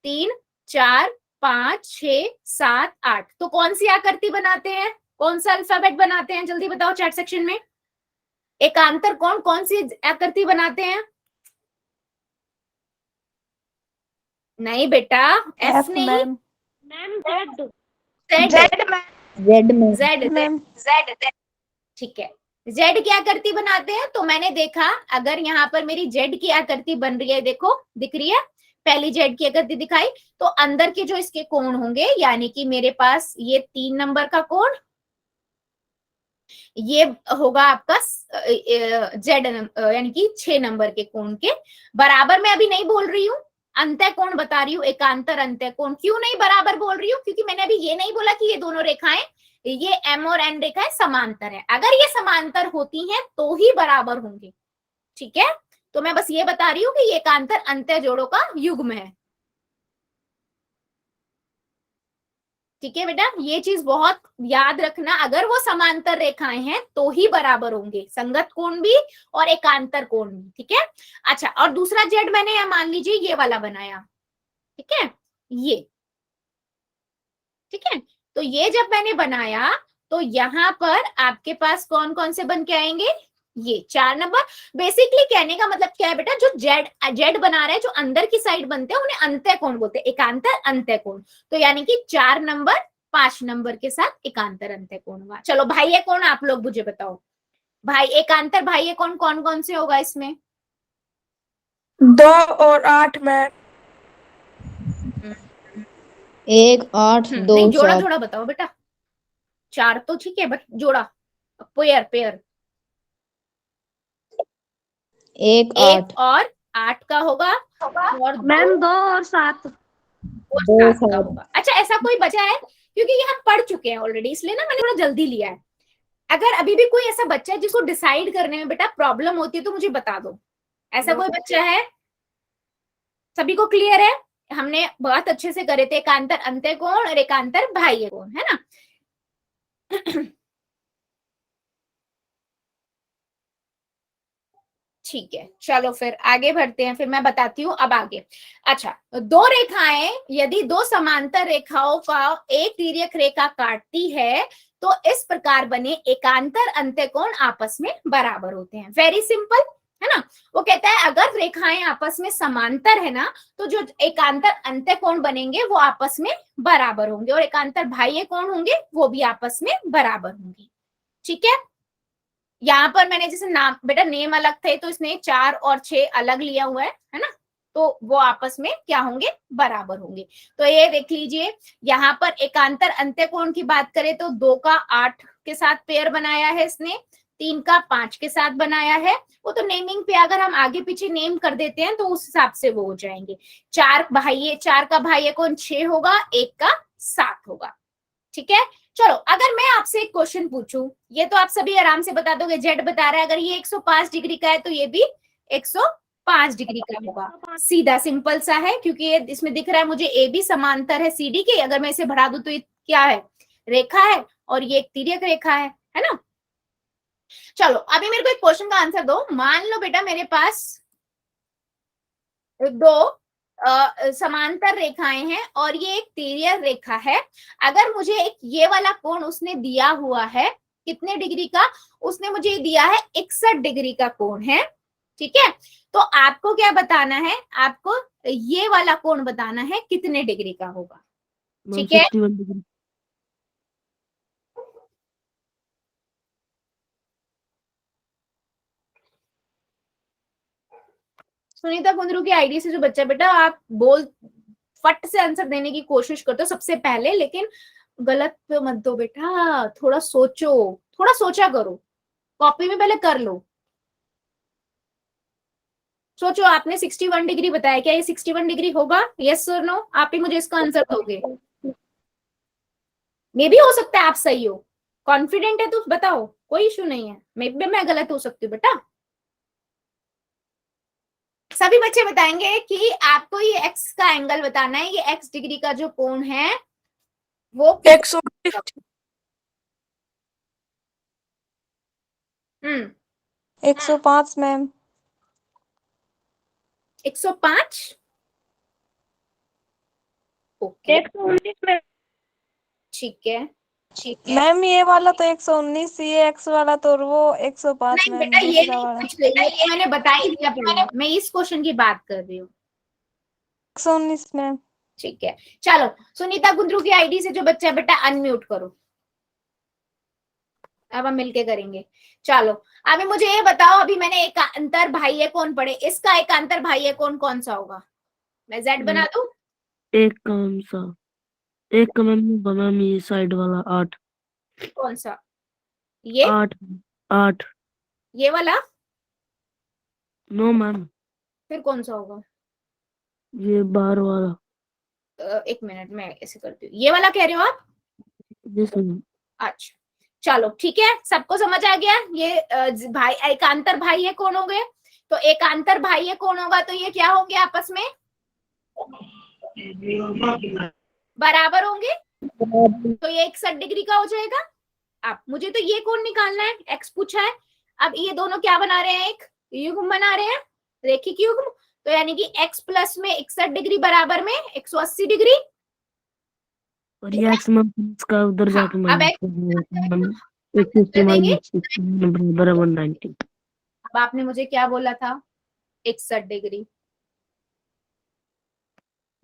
3 4 5 6 7 8, तो कौन सी आकृति बनाते हैं, कौन सा अल्फाबेट बनाते हैं, जल्दी बताओ चैट सेक्शन में। एकांतर कोण कौन सी आकृति बनाते हैं, नहीं बेटा एफ नहीं, जेड, ठीक है। जेड की आकृति बनाते हैं, तो मैंने देखा अगर यहाँ पर मेरी जेड की आकृति बन रही है, देखो दिख रही है, पहली जेड की आकृति दिखाई, तो अंदर के जो इसके कोण होंगे, यानी कि मेरे पास ये 3 नंबर का कोण, ये होगा आपका जेड यानी कि 6 नंबर के कोण के बराबर। मैं अभी नहीं बोल रही हूँ, अंत्य कोण बता रही हूँ, एकांतर अंत्य कोण। क्यों नहीं बराबर बोल रही हूँ, क्योंकि मैंने अभी ये नहीं बोला कि ये दोनों रेखाएं, ये एम और एन रेखाएं समांतर है। अगर ये समांतर होती हैं तो ही बराबर होंगे, ठीक है। तो मैं बस ये बता रही हूँ कि ये एकांतर अंत्य जोड़ों का युग्म है, ठीक है बेटा। ये चीज बहुत याद रखना, अगर वो समांतर रेखाएं हैं तो ही बराबर होंगे, संगत कोण भी और एकांतर कोण भी, ठीक है। अच्छा, और दूसरा जेड मैंने मान लीजिए ये वाला बनाया, ठीक है, ये, ठीक है। तो ये जब मैंने बनाया तो यहाँ पर आपके पास कौन कौन से बन के आएंगे, ये 4 नंबर। बेसिकली कहने का मतलब क्या है बेटा, जो जेड बना रहे हैं, जो अंदर की साइड बनते हैं उन्हें अंत्य कोण बोलते हैं, एकांतर अंत्य कोण। तो यानी कि 4 नंबर 5 नंबर के साथ एकांतर अंत्य कोण हुआ। चलो बाह्य कोण आप लोग मुझे बताओ, भाई एकांतर बाह्य कोण कौन कौन से होगा इसमें, 2 और 8 में 1 8 2 नहीं जोड़ा 7 जोड़ा बताओ बेटा, 4 तो ठीक है बट जोड़ा, पेयर 1 1 8 और 8 का होगा, और मैम 2 और 7 और 2 7 का 7 होगा। अच्छा ऐसा कोई बचा है, क्योंकि ये हम पढ़ चुके हैं ऑलरेडी, इसलिए ना मैंने थोड़ा जल्दी लिया है। अगर अभी भी कोई ऐसा बच्चा है जिसको डिसाइड करने में बेटा प्रॉब्लम होती है तो मुझे बता दो, ऐसा कोई बच्चा है सभी को क्लियर है? हमने बहुत अच्छे से करे थे एकांतर अंत्यकोण और एकांतर बाह्य कोण, है ना? ठीक है, चलो फिर आगे बढ़ते हैं, फिर मैं बताती हूँ अब आगे। अच्छा, दो रेखाएं यदि दो समांतर रेखाओं का एक तिर्यक रेखा काटती है तो इस प्रकार बने एकांतर अंत्यकोण आपस में बराबर होते हैं। वेरी सिंपल, है ना? वो कहता है अगर रेखाएं आपस में समांतर है ना तो जो एकांतर अंत्यकोण बनेंगे वो आपस में बराबर होंगे और एकांतर बाह्य कोण होंगे वो भी आपस में बराबर होंगे। ठीक है, यहाँ पर मैंने जैसे नाम, बेटा नेम अलग थे तो इसने 4 और 6 अलग लिया हुआ है ना? तो वो आपस में क्या होंगे? बराबर होंगे। तो ये देख लीजिए, यहाँ पर एकांतर अंत्यकोण की बात करें तो 2 का 8 के साथ पेयर बनाया है इसने, 3 का 5 के साथ बनाया है। वो तो नेमिंग पे अगर हम आगे पीछे नेम कर देते हैं तो उस हिसाब से वो हो जाएंगे। 4 का बाह्य कोण 6 होगा, 1 का 7 होगा। ठीक है, चलो अगर मैं आपसे एक क्वेश्चन पूछूं, ये तो आप सभी आराम से बता दोगे, जेड बता रहा है, अगर ये 105 डिग्री का है तो ये भी 105 डिग्री का होगा। सीधा सिंपल सा है, क्योंकि ये इसमें दिख रहा है मुझे ए बी समांतर है सी डी के। अगर मैं इसे बढ़ा दूं तो ये क्या है? रेखा है, और ये एक तिर्यक रेखा है ना? चलो अभी मेरे को एक क्वेश्चन का आंसर दो। मान लो बेटा मेरे पास दो समांतर रेखाएं हैं और ये एक तिर्यक रेखा है। अगर मुझे एक ये वाला कोण उसने दिया हुआ है, कितने डिग्री का? उसने मुझे दिया है 61 डिग्री का कोण है। ठीक है, तो आपको क्या बताना है? आपको ये वाला कोण बताना है कितने डिग्री का होगा। ठीक है, 61 डिग्री। सुनीता कुंद्रू की आईडी से जो बच्चा, बेटा आप बोल फट से आंसर देने की कोशिश करते हो सबसे पहले, लेकिन गलत पे मत दो बेटा, थोड़ा सोचो, थोड़ा सोचा करो, कॉपी में पहले कर लो। सोचो, आपने 61 डिग्री बताया, क्या ये 61 डिग्री होगा? यस और नो? आप ही मुझे इसका आंसर दोगे। मे भी हो सकता है आप सही हो, कॉन्फिडेंट है तो बताओ, कोई इशू नहीं है। मे भी मैं गलत हो सकती हूँ बेटा। सभी बच्चे बताएंगे कि आपको ये एक्स का एंगल बताना है, ये एक्स डिग्री का जो कोण है वो 150। 105 मैम। 105। ओके, 119 में। ठीक है, मैम ये वाला तो 119, ये एक्स वाला तो वो 105 नहीं मैम, बेटा ये दूसरा नहीं वाला पूछ रही, ये मैंने बता ही दिया पहले, मैं इस क्वेश्चन की बात कर रही हूँ। 119 मैम। ठीक है, चलो सुनीता गुंद्रू की आईडी से जो बच्चा है बेटा अनम्यूट करो, अब हम मिलके करेंगे। चलो अभी मुझे ये बताओ, अभी मैंने एक अंतर बाह्य कोण पढ़े, इसका एक अंतर बाह्य कोण कौन सा होगा? मैं जेड बना दूं? एक कौन सा? एक का मैम ये साइड वाला 8। कौन सा? ये 8। ये वाला? नो मैम, फिर कौन सा होगा? ये बाहर वाला। एक मिनट मैं ऐसे करती हूँ, ये वाला कह रहे हो आप? Yes ma'am. अच्छा चलो ठीक है, सबको समझ आ गया। ये भाई एकांतर बाह्य कोण हो गए, तो एकांतर बाह्य कोण होगा तो ये क्या होंगे? आपस में बराबर होंगे, तो ये 61 डिग्री का हो जाएगा। अब मुझे तो ये कोण निकालना है, एक्स पूछा है। अब ये दोनों क्या बना रहे हैं? एक युग्म बना रहे हैं, रेखिक युग्म। तो यानी कि x प्लस में 61 डिग्री बराबर में 180 डिग्री। और ये एक्स मैम इसका उधर हाँ, जाके अब माइनस कर देंगे। बराबर 190। अब आपने मुझे क्या बोला था? 61 डिग्री।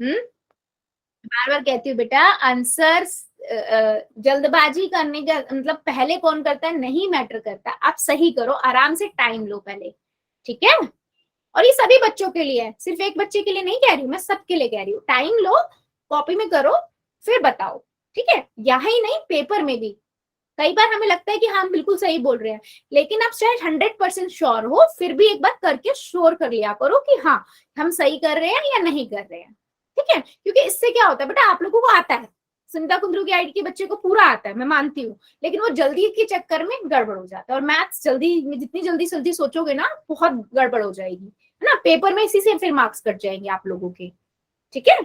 बार बार कहती हूँ बेटा, आंसर जल्दबाजी करने का मतलब पहले कौन करता है नहीं मैटर करता। आप सही करो, आराम से टाइम लो पहले, ठीक है? और ये सभी बच्चों के लिए है, सिर्फ एक बच्चे के लिए नहीं कह रही हूँ, मैं सबके लिए कह रही हूँ। टाइम लो, कॉपी में करो, फिर बताओ, ठीक है? यहाँ ही नहीं, पेपर में भी। कई बार हमें लगता है कि हम बिल्कुल सही बोल रहे हैं, लेकिन आप शायद 100% श्योर हो, फिर भी एक बार करके श्योर कर लिया करो कि हाँ हम सही कर रहे हैं या नहीं कर रहे हैं, ठीक है? क्योंकि इससे क्या होता है बेटा, आप लोगों को आता है, सुनीता कुंद्रू की आईडी के बच्चे को पूरा आता है, मैं मानती हूँ, लेकिन वो जल्दी के चक्कर में गड़बड़ हो जाता है। और मैथ्स जल्दी, जितनी जल्दी सोचोगे ना, बहुत गड़बड़ हो जाएगी। है ना, पेपर में इसी से फिर मार्क्स कट जाएंगे आप लोगों के, ठीक है।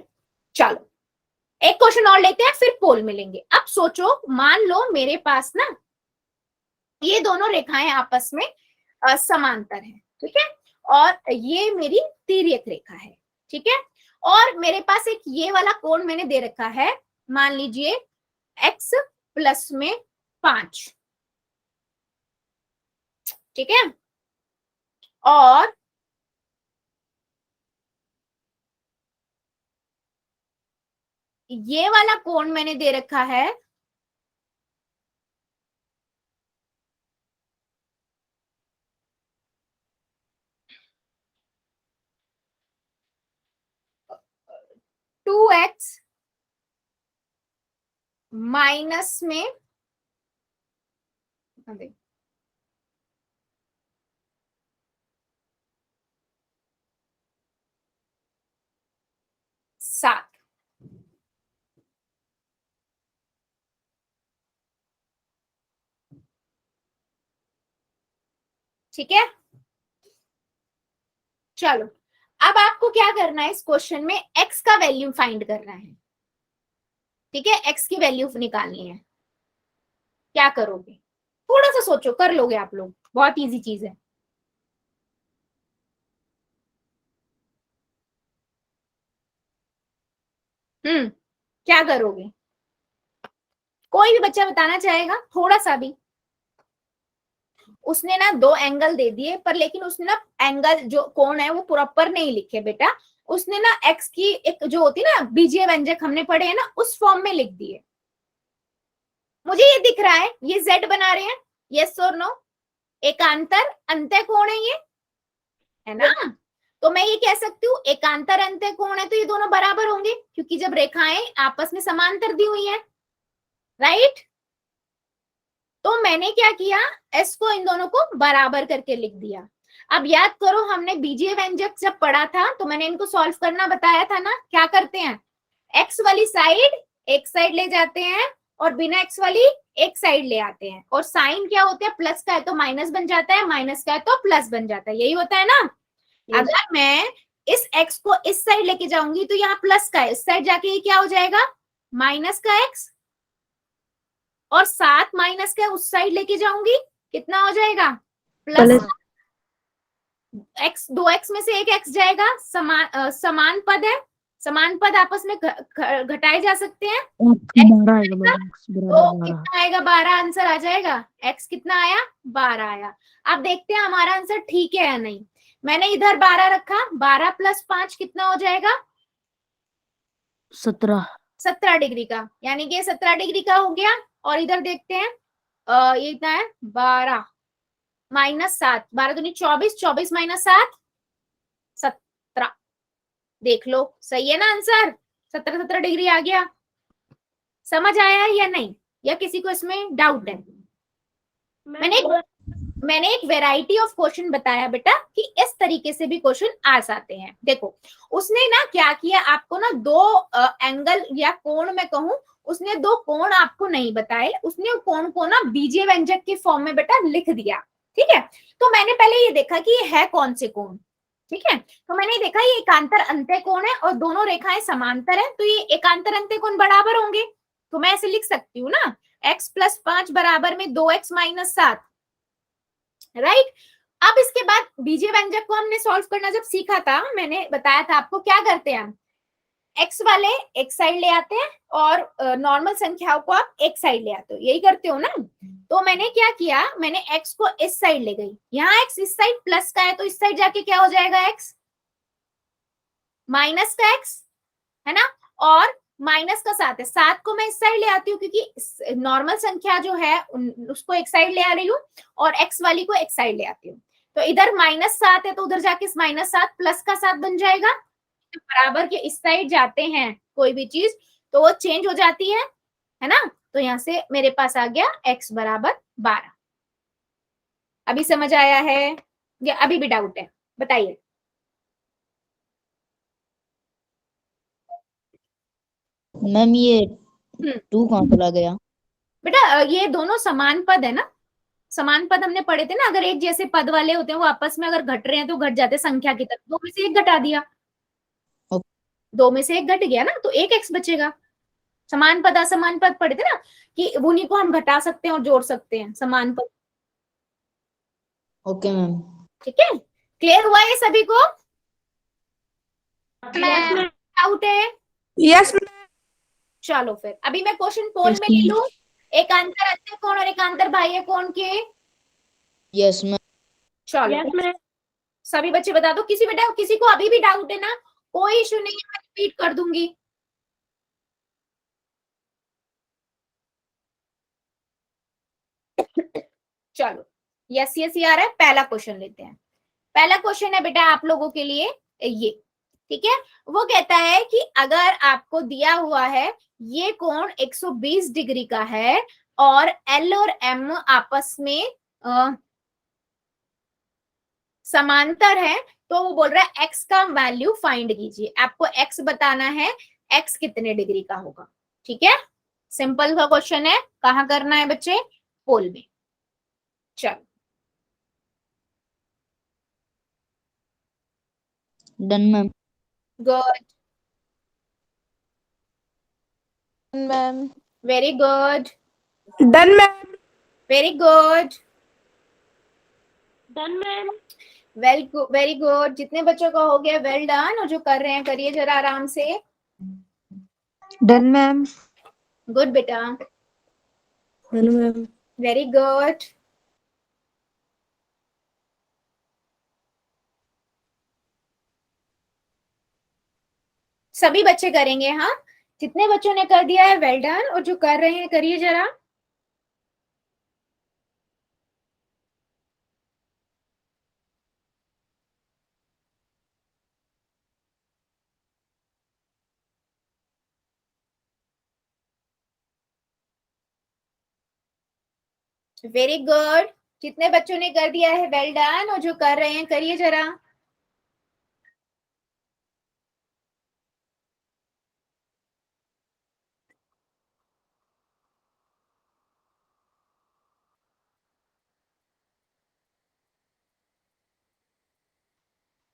चलो एक क्वेश्चन और लेते हैं, फिर पोल मिलेंगे। अब सोचो, मान लो मेरे पास ना ये दोनों रेखाएं आपस में समांतर है, ठीक है, और ये मेरी तिर्यक रेखा है, ठीक है, और मेरे पास एक ये वाला कोण मैंने दे रखा है, मान लीजिए x प्लस में 5, ठीक है, और ये वाला कोण मैंने दे रखा है 2x माइनस में 7, ठीक है। चलो अब आपको क्या करना है, इस क्वेश्चन में x का वैल्यू फाइंड करना है, ठीक है, x की वैल्यू निकालनी है। क्या करोगे, थोड़ा सा सोचो, कर लोगे आप लोग, बहुत इजी चीज है। क्या करोगे, कोई भी बच्चा बताना चाहेगा, थोड़ा सा भी। उसने ना दो एंगल दे दिए, पर लेकिन उसने ना एंगल जो कोण है वो प्रॉपर नहीं लिखे बेटा, उसने ना x की एक जो होती है ना बीजीय व्यंजक हमने पढ़े हैं ना, उस फॉर्म में लिख दिए। मुझे ये दिख रहा है ये z बना रहे हैं, यस और नो, एकांतर अंत्य कोण है ये, है ना, तो मैं ये कह सकती हूँ एकांतर अंत्य कोण है तो ये दोनों बराबर होंगे, क्योंकि जब रेखाएं आपस में समांतर दी हुई है, राइट। तो मैंने क्या किया, s को इन दोनों को बराबर करके लिख दिया। अब याद करो, हमने बीजीय व्यंजक जब पढ़ा था तो मैंने इनको सॉल्व करना बताया था ना। क्या करते हैं, x वाली साइड एक साइड ले जाते हैं और बिना x वाली एक साइड ले आते हैं, और साइन क्या होता है, प्लस का है तो माइनस बन जाता है, माइनस का है तो प्लस बन जाता है, यही होता है ना। अगर मैं इस x को इस साइड लेके जाऊंगी तो यहाँ प्लस का है, इस साइड जाके ये क्या हो जाएगा, माइनस का x, और 7 माइनस का उस साइड लेके जाऊंगी, कितना हो जाएगा, प्लस x, 2x में से एक x जाएगा, समान पद है, समान पद आपस में घटाए जा सकते हैं, तो कितना आएगा, 12 आंसर आ जाएगा। x कितना आया, 12 आया। अब देखते हैं हमारा आंसर ठीक है या नहीं। मैंने इधर 12 रखा, 12 प्लस 5 कितना हो जाएगा, 17 डिग्री का, यानी कि 17 डिग्री का हो गया। और इधर देखते हैं ये कितना है, 12 माइनस 7, 12 दूनी 24, 24 माइनस 7 17, देख लो सही है ना आंसर, 17 डिग्री आ गया। समझ आया या नहीं, या किसी को इसमें डाउट है। मैंने एक वैरायटी ऑफ क्वेश्चन बताया बेटा कि इस तरीके से भी क्वेश्चन आ जाते हैं। देखो उसने ना क्या किया, आपको ना दो एंगल या कोण मैं कहूं, उसने दो कोण आपको नहीं बताए, उसने कोण को ना बीजीय व्यंजक के फॉर्म में बेटा लिख दिया, ठीक है। तो मैंने पहले ये देखा कि ये है कौन से कोण, ठीक है, तो मैंने देखा ये एकांतर अंत्य कोण है और दोनों रेखाएं समांतर है, तो ये एकांतर अंत्य कोण बराबर होंगे। तो मैं ऐसे लिख सकती हूँ ना, x प्लस 5 बराबर में 2x माइनस 7, राइट। अब इसके बाद बीजीय व्यंजक को हमने सॉल्व करना जब सीखा था, मैंने बताया था आपको क्या करते हैं, x वाले एक साइड ले आते हैं और नॉर्मल संख्याओं को आप एक साइड ले आते हो, यही करते हो ना। तो मैंने क्या किया, मैंने x को इस साइड ले गई, यहाँ x इस साइड प्लस का है तो इस साइड जाके क्या हो जाएगा, x माइनस का x, है ना, और माइनस का 7 है, 7 को मैं इस साइड ले आती हूँ क्योंकि नॉर्मल संख्या जो है उसको एक साइड ले आ रही हूँ और x वाली को एक साइड ले आती हूँ। तो इधर -7 है तो उधर जाके -7 प्लस का 7 बन जाएगा। तो बराबर के इस साइड जाते हैं कोई भी चीज तो वो चेंज हो जाती है ना। तो यहाँ से मेरे पास आ गया x बराबर 12। अभी समझ आया है या अभी भी डाउट है, बताइए। मैम ये 2 कहाँ चला गया, बेटा ये दोनों समान पद है ना, समान पद हमने पढ़े थे ना, अगर एक जैसे पद वाले होते हैं वो आपस में अगर घट रहे हैं तो घट जाते संख्या की तरफ, 2 में से 1 घटा दिया, 2 में से 1 घट गया ना, तो 1 x बचेगा। समान पद असमान पद पढ़े थे ना कि उन्हीं को हम घटा सकते हैं और जोड़ सकते हैं, समान पद। Okay ma'am. ठीक है, क्लियर हुआ ये सभी को? मैम। डाउट है? यस चलो फिर अभी मैं क्वेश्चन पोल Yes, में ले ma'am. लूं, एकांतर अंत्य कोण और एकांतर बाह्य कोण के। Yes ma'am. चलो यस मैम। सभी बच्चे बता दो, किसी को अभी भी डाउट है ना, कोई इशू नहीं है, मैं रिपीट कर दूंगी। चलो यस यस ये आ रहा है, पहला क्वेश्चन लेते हैं। पहला क्वेश्चन है बेटा आप लोगों के लिए ये, ठीक है। वो कहता है कि अगर आपको दिया हुआ है ये कोण 120 डिग्री का है और एल और एम आपस में समांतर है, तो वो बोल रहा है एक्स का वैल्यू फाइंड कीजिए। आपको एक्स बताना है, एक्स कितने डिग्री का होगा। ठीक है, सिंपल का क्वेश्चन है, कहाँ करना है बच्चे? पोल में। चलो done ma'am. Good, ma'am. Very good, done ma'am. Very good, done ma'am. Very good. जितने बच्चों का हो गया वेल डन, और जो कर रहे हैं करिए जरा आराम से। Done ma'am. गुड बेटा, डन मैम। Very good. सभी बच्चे करेंगे, हाँ। जितने बच्चों ने कर दिया है वेल डन, और जो कर रहे हैं करिए जरा। Very good. जितने बच्चों ने कर दिया है वेल डन, और जो कर रहे हैं करिए जरा।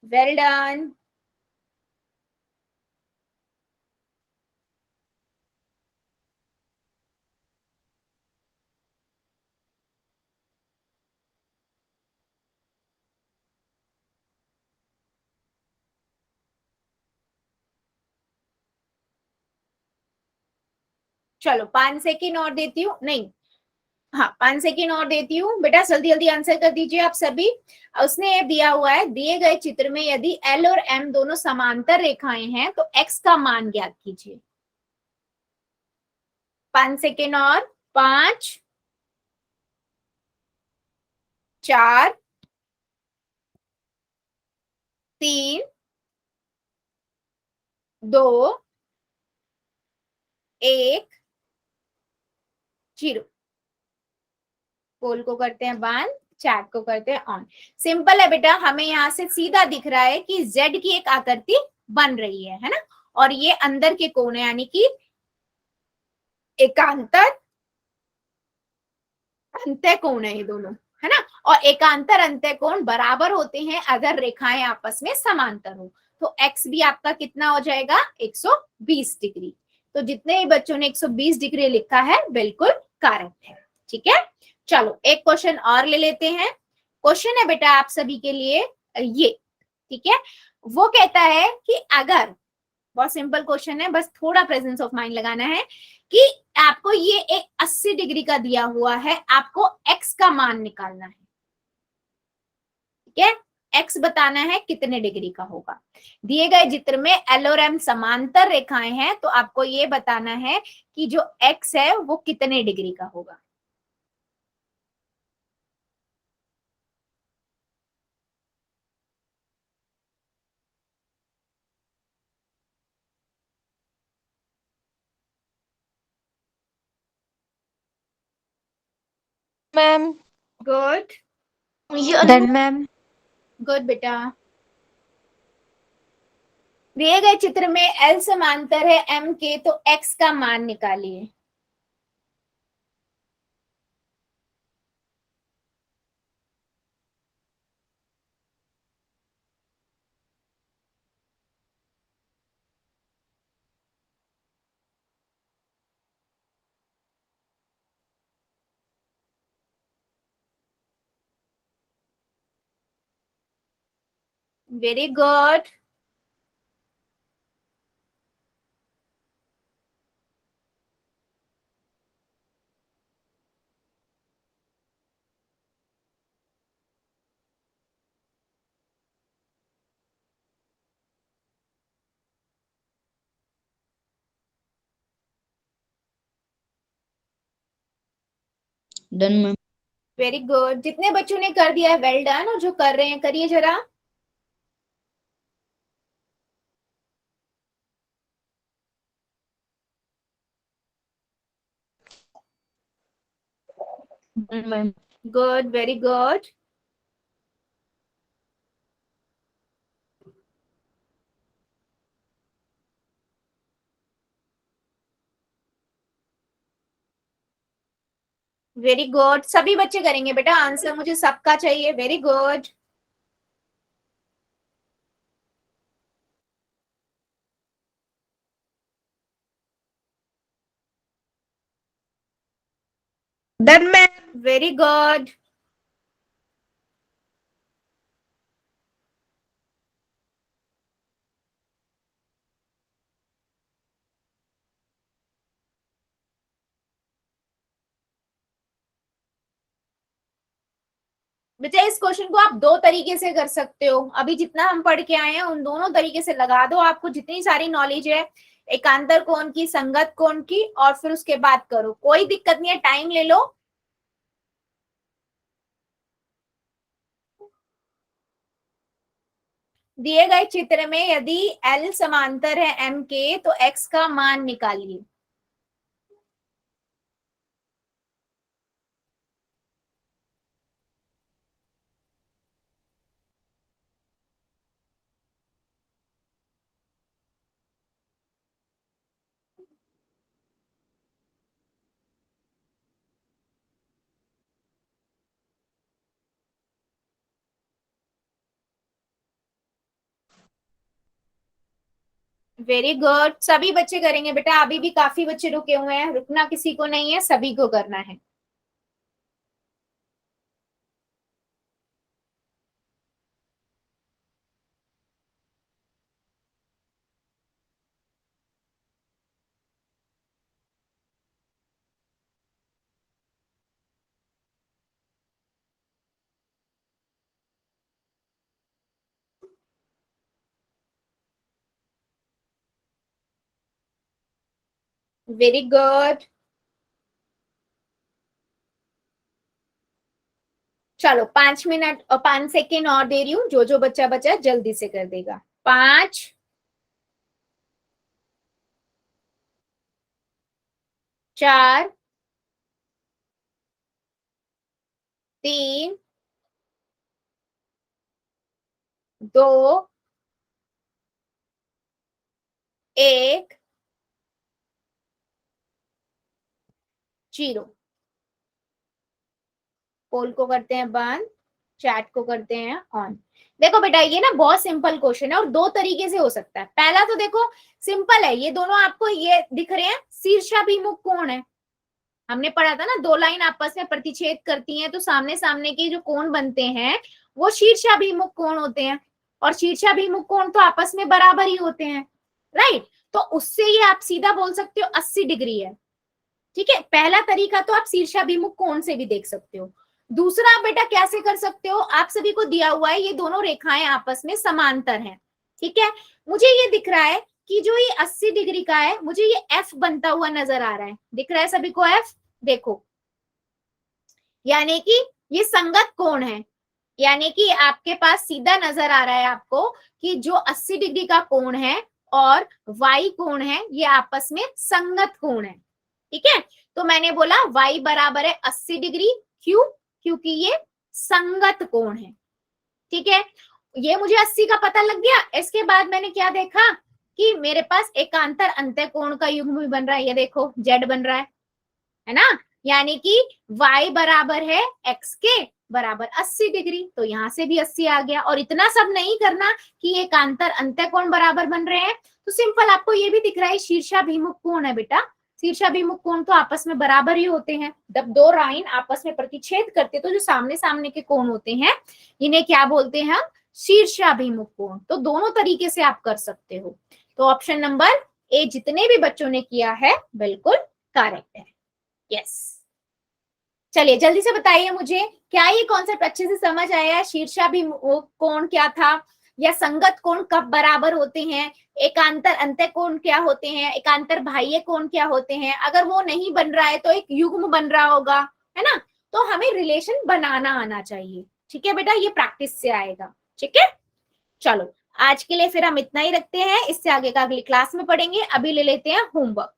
Well done. चलो 5 सेकेंड और देती हूँ, नहीं हाँ 5 सेकेंड और देती हूँ बेटा, जल्दी जल्दी आंसर कर दीजिए आप सभी। उसने ये दिया हुआ है, दिए गए चित्र में यदि एल और एम दोनों समांतर रेखाएं हैं तो एक्स का मान ज्ञात कीजिए। 5 सेकेंड और, 5 4 3 2 1 0। पोल को करते हैं बंद, चैट को करते हैं ऑन। सिंपल है बेटा, हमें यहाँ से सीधा दिख रहा है कि जेड की एक आकृति बन रही है ना, और ये अंदर के कोण है, यानी कि एकांतर अंत्य कोण है ये दोनों, है ना। और एकांतर अंत्य कोण बराबर होते हैं अगर रेखाएं आपस में समांतर हो। तो एक्स भी आपका कितना हो जाएगा? 120 डिग्री। तो जितने ही बच्चों ने 120 डिग्री लिखा है बिल्कुल करेक्ट है। ठीक है, चलो एक क्वेश्चन और ले लेते हैं। क्वेश्चन है बेटा आप सभी के लिए ये, ठीक है। वो कहता है कि अगर, बहुत सिंपल क्वेश्चन है, बस थोड़ा प्रेजेंस ऑफ माइंड लगाना है कि आपको ये एक 80 डिग्री का दिया हुआ है, आपको एक्स का मान निकालना है। ठीक है, एक्स बताना है कितने डिग्री का होगा। दिए गए चित्र में एल और एम समांतर रेखाएं हैं, तो आपको ये बताना है कि जो एक्स है वो कितने डिग्री का होगा। Ma'am. Good, done ma'am. Good बेटा। दिए गए चित्र में एल समांतर है एम के, तो एक्स का मान निकालिए। Very good. Done ma'am. Very good. जितने बच्चों ने कर दिया है वेल डन, और जो कर रहे हैं करिए जरा। Done ma'am. Good, very good. Very good, सभी बच्चे करेंगे बेटा, आंसर मुझे सबका चाहिए। Very good. Done ma'am. Very good. बेटा इस क्वेश्चन को आप दो तरीके से कर सकते हो, अभी जितना हम पढ़ के आए हैं उन दोनों तरीके से लगा दो, आपको जितनी सारी नॉलेज है एकांतर कोण की, संगत कोण की, और फिर उसके बाद करो, कोई दिक्कत नहीं है, टाइम ले लो। दिए गए चित्र में यदि L समांतर है M के तो X का मान निकालिए। वेरी गुड, सभी बच्चे करेंगे बेटा, अभी भी काफी बच्चे रुके हुए हैं, रुकना किसी को नहीं है, सभी को करना है। Very good. चलो 5 मिनट और 5 सेकेंड और दे रही हूँ, जो जो बच्चा बचा जल्दी से कर देगा। 5, 4, 3, 2, 1, 0। पोल को करते हैं बंद, चैट को करते हैं ऑन। देखो बेटा ये ना बहुत सिंपल क्वेश्चन है और दो तरीके से हो सकता है। पहला तो देखो सिंपल है, ये दोनों आपको ये दिख रहे हैं शीर्षाभिमुख कोण है, हमने पढ़ा था ना, दो लाइन आपस में प्रतिच्छेद करती हैं तो सामने सामने के जो कोण बनते हैं वो शीर्षाभिमुख कोण होते हैं, और शीर्षाभिमुख कोण तो आपस में बराबर ही होते हैं, राइट। तो उससे ये आप सीधा बोल सकते हो 80 डिग्री है, ठीक है। पहला तरीका तो आप शीर्षाभिमुख कोण से भी देख सकते हो। दूसरा आप बेटा कैसे कर सकते हो, आप सभी को दिया हुआ है ये दोनों रेखाएं आपस में समांतर हैं, ठीक है। मुझे ये दिख रहा है कि जो ये 80 डिग्री का है, मुझे ये F बनता हुआ नजर आ रहा है, दिख रहा है सभी को F, देखो, यानी कि ये संगत कोण है, यानी कि आपके पास सीधा नजर आ रहा है आपको कि जो 80 डिग्री का कोण है और Y कोण है ये आपस में संगत कोण है, ठीक है। तो मैंने बोला Y बराबर है 80 डिग्री, क्यों, क्योंकि ये संगत कोण है, ठीक है। ये मुझे 80 का पता लग गया। इसके बाद मैंने क्या देखा कि मेरे पास एकांतर अंत्यकोण का युग्म भी बन रहा है, ये देखो Z बन रहा है ना, यानी कि Y बराबर है X के बराबर 80 डिग्री, तो यहां से भी 80 आ गया। और इतना सब नहीं करना कि एकांतर अंत्यकोण बराबर बन रहे हैं, तो सिंपल आपको ये भी दिख रहा है शीर्षाभिमुख कोण है बेटा, शीर्षाभिमुख कोण तो आपस में बराबर ही होते हैं। जब दो लाइन आपस में प्रतिच्छेद करते तो जो सामने सामने के कोण होते हैं इन्हें क्या बोलते हैं हम, शीर्षाभिमुख कोण। तो दोनों तरीके से आप कर सकते हो। तो ऑप्शन नंबर ए जितने भी बच्चों ने किया है बिल्कुल करेक्ट है। यस, चलिए जल्दी से बताइए मुझे, क्या ये कॉन्सेप्ट अच्छे से समझ आया? शीर्षाभिमुख कोण क्या था, या संगत कोण कब बराबर होते हैं, एकांतर अंत्य कोण क्या होते हैं, एकांतर बाह्य कोण क्या होते हैं, अगर वो नहीं बन रहा है तो एक युग्म बन रहा होगा, है ना। तो हमें रिलेशन बनाना आना चाहिए। ठीक है बेटा, ये प्रैक्टिस से आएगा। ठीक है, चलो आज के लिए फिर हम इतना ही रखते हैं, इससे आगे का अगली क्लास में पढ़ेंगे। अभी ले लेते हैं होमवर्क।